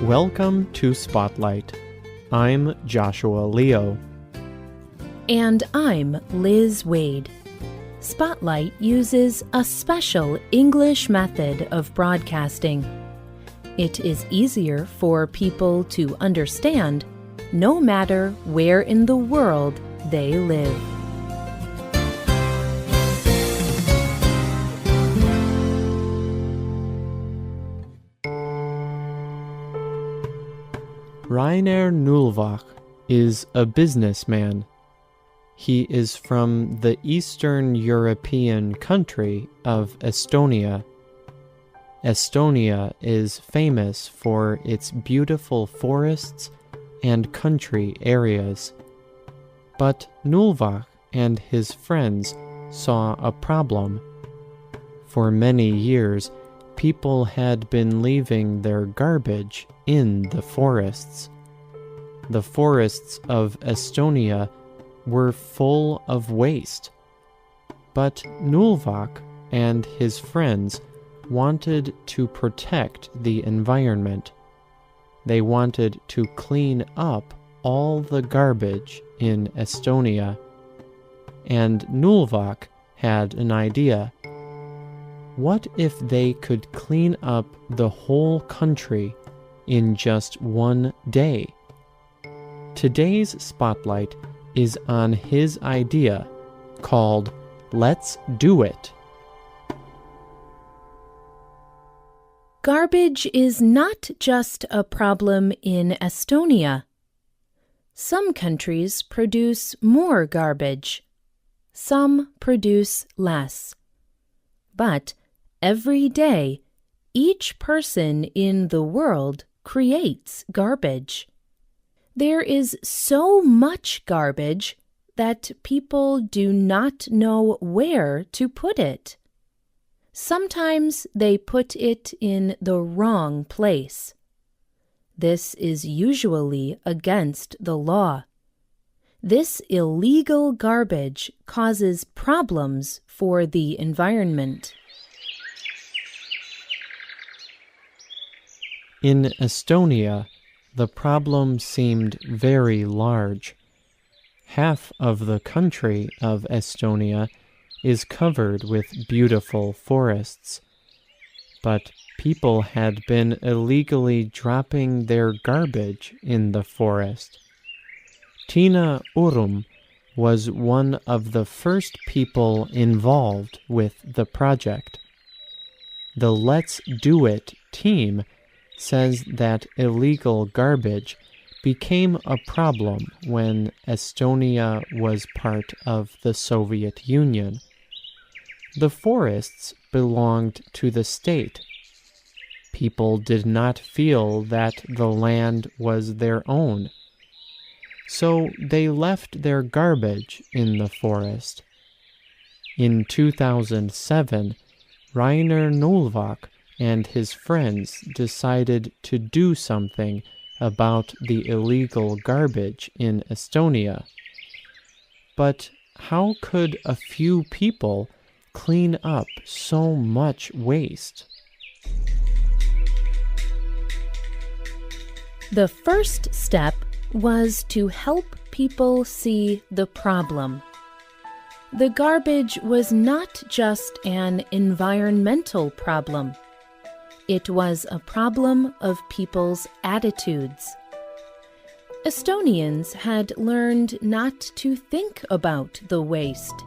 Welcome to Spotlight. I'm Joshua Leo. And I'm Liz Waid. Spotlight uses a special English method of broadcasting. It is easier for people to understand no matter where in the world they live. Rainer Nullvach is a businessman. He is from the Eastern European country of Estonia. Estonia is famous for its beautiful forests and country areas. But Nullvach and his friends saw a problem. For many years, people had been leaving their garbage in the forests. The forests of Estonia were full of waste. But Nullvach and his friends wanted to protect the environment. They wanted to clean up all the garbage in Estonia. And Nullvach had an idea. What if they could clean up the whole country in just one day? Today's Spotlight is on his idea called Let's Do It. Garbage is not just a problem in Estonia. Some countries produce more garbage. Some produce less. But every day, each person in the world creates garbage. There is so much garbage that people do not know where to put it. Sometimes they put it in the wrong place. This is usually against the law. This illegal garbage causes problems for the environment. In Estonia, the problem seemed very large. Half of the country of Estonia is covered with beautiful forests. But people had been illegally dropping their garbage in the forest. Tina Urum was one of the first people involved with the project. The Let's Do It team says that illegal garbage became a problem when Estonia was part of the Soviet Union. The forests belonged to the state. People did not feel that the land was their own. So they left their garbage in the forest. In 2007, Rainer Nullvach and his friends decided to do something about the illegal garbage in Estonia. But how could a few people clean up so much waste? The first step was to help people see the problem. The garbage was not just an environmental problem. It was a problem of people's attitudes. Estonians had learned not to think about the waste.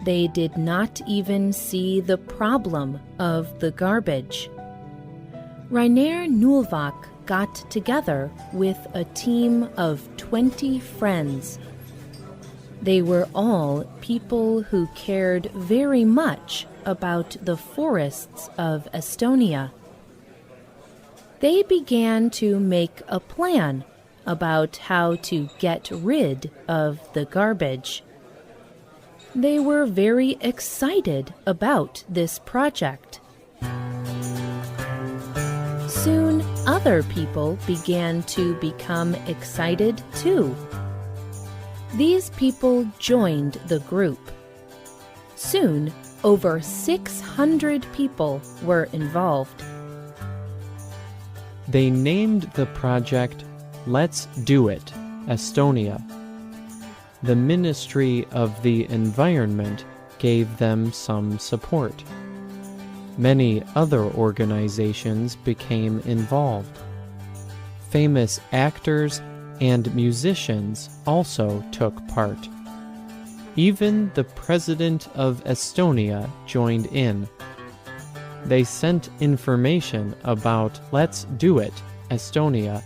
They did not even see the problem of the garbage. Rainer Nullvach got together with a team of 20 friends. They were all people who cared very much about the forests of Estonia. They began to make a plan about how to get rid of the garbage. They were very excited about this project. Soon, other people began to become excited too. These people joined the group. Soon, over 600 people were involved. They named the project Let's Do It, Estonia. The Ministry of the Environment gave them some support. Many other organizations became involved. Famous actors and musicians also took part. Even the President of Estonia joined in. They sent information about Let's Do It, Estonia,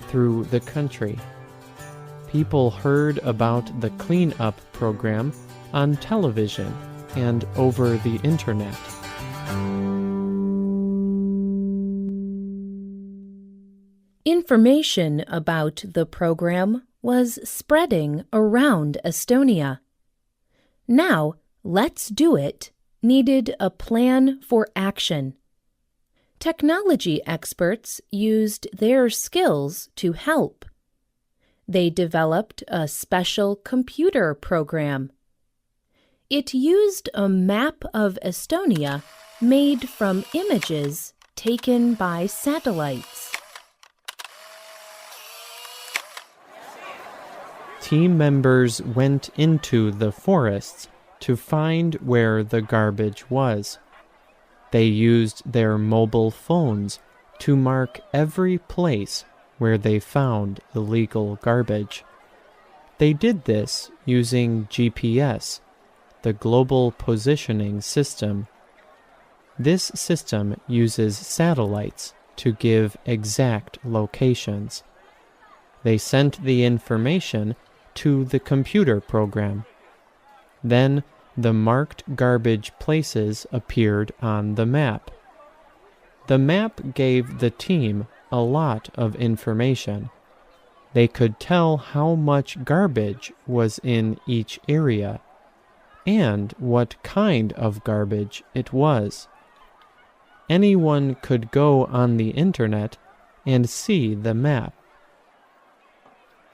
through the country. People heard about the cleanup program on television and over the internet. Information about the program was spreading around Estonia. Now, Let's Do It needed a plan for action. Technology experts used their skills to help. They developed a special computer program. It used a map of Estonia made from images taken by satellites. Team members went into the forests to find where the garbage was. They used their mobile phones to mark every place where they found illegal garbage. They did this using GPS, the Global Positioning System. This system uses satellites to give exact locations. They sent the information to the computer program. Then the marked garbage places appeared on the map. The map gave the team a lot of information. They could tell how much garbage was in each area and what kind of garbage it was. Anyone could go on the internet and see the map.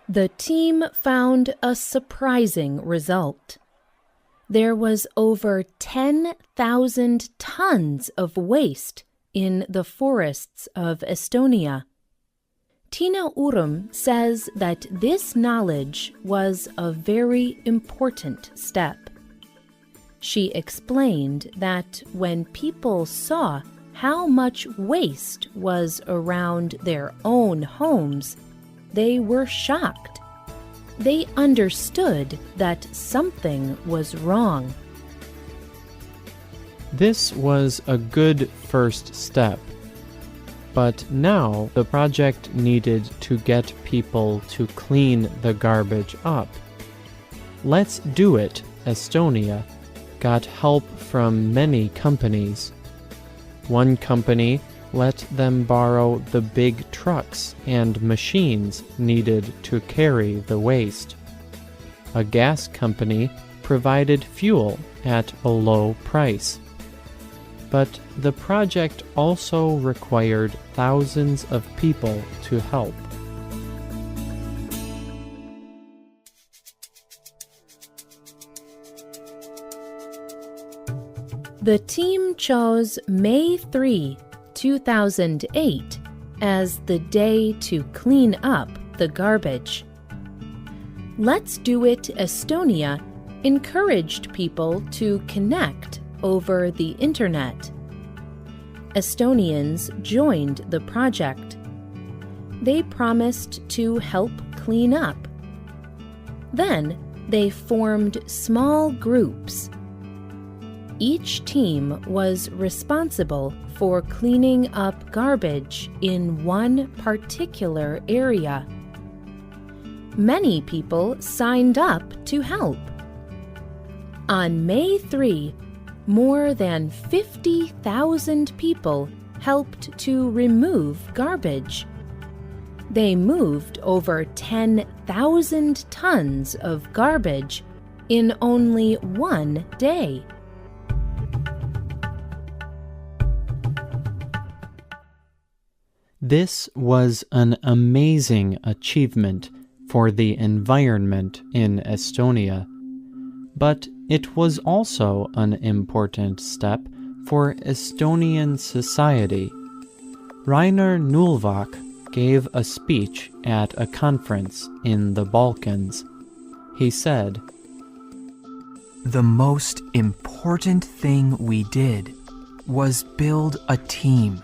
The team found a surprising result. There was over 10,000 tons of waste in the forests of Estonia. Tina Urum says that this knowledge was a very important step. She explained that when people saw how much waste was around their own homes, they were shocked. They understood that something was wrong. This was a good first step, but now the project needed to get people to clean the garbage up. Let's Do It, Estonia, got help from many companies. One company let them borrow the big trucks and machines needed to carry the waste. A gas company provided fuel at a low price. But the project also required thousands of people to help. The team chose May 3, 2008 as the day to clean up the garbage. Let's Do It Estonia encouraged people to connect over the internet. Estonians joined the project. They promised to help clean up. Then they formed small groups. Each team was responsible for cleaning up garbage in one particular area. Many people signed up to help. On May 3, more than 50,000 people helped to remove garbage. They moved over 10,000 tons of garbage in only one day. This was an amazing achievement for the environment in Estonia, but it was also an important step for Estonian society. Rainer Nulvak gave a speech at a conference in the Balkans. He said, "The most important thing we did was build a team.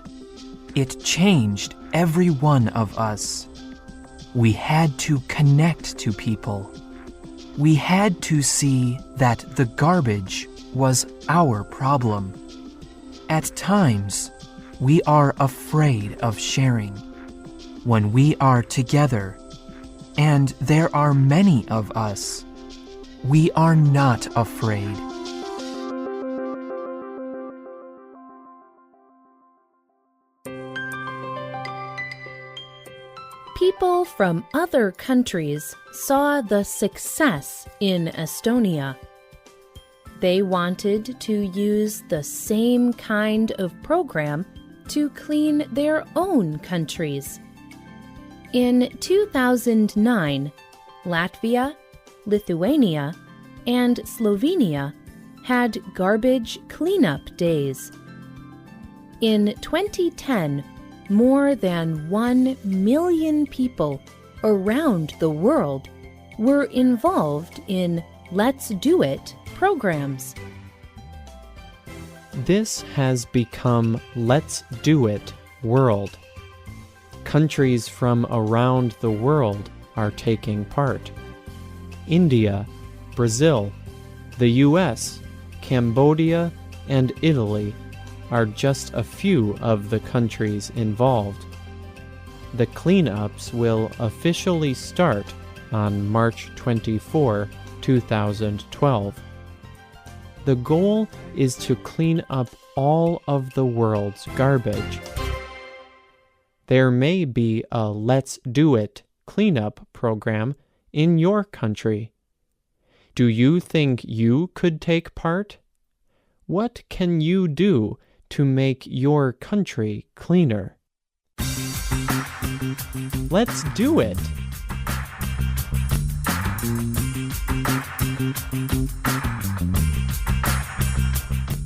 It changed every one of us. We had to connect to people. We had to see that the garbage was our problem. At times, we are afraid of sharing. When we are together, and there are many of us, we are not afraid." People from other countries saw the success in Estonia. They wanted to use the same kind of program to clean their own countries. In 2009, Latvia, Lithuania, and Slovenia had garbage cleanup days. In 2010, more than 1 million people around the world were involved in Let's Do It programs. This has become Let's Do It World. Countries from around the world are taking part. India, Brazil, the US, Cambodia, and Italy are just a few of the countries involved. The cleanups will officially start on March 24, 2012. The goal is to clean up all of the world's garbage. There may be a Let's Do It cleanup program in your country. Do you think you could take part? What can you do to make your country cleaner? Let's do it!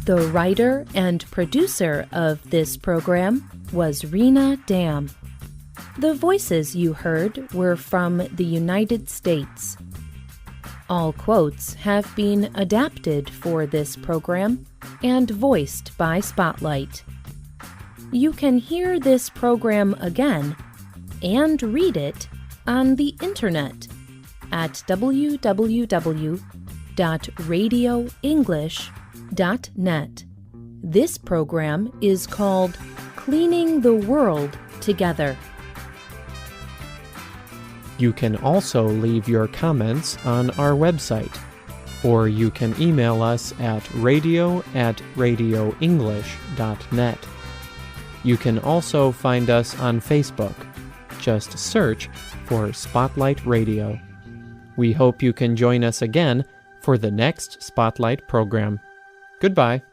The writer and producer of this program was Rena Dam. The voices you heard were from the United States. All quotes have been adapted for this program and voiced by Spotlight. You can hear this program again and read it on the internet at www.radioenglish.net. This program is called Cleaning the World Together. You can also leave your comments on our website, or you can email us at radio@radioenglish.net. You can also find us on Facebook. Just search for Spotlight Radio. We hope you can join us again for the next Spotlight program. Goodbye.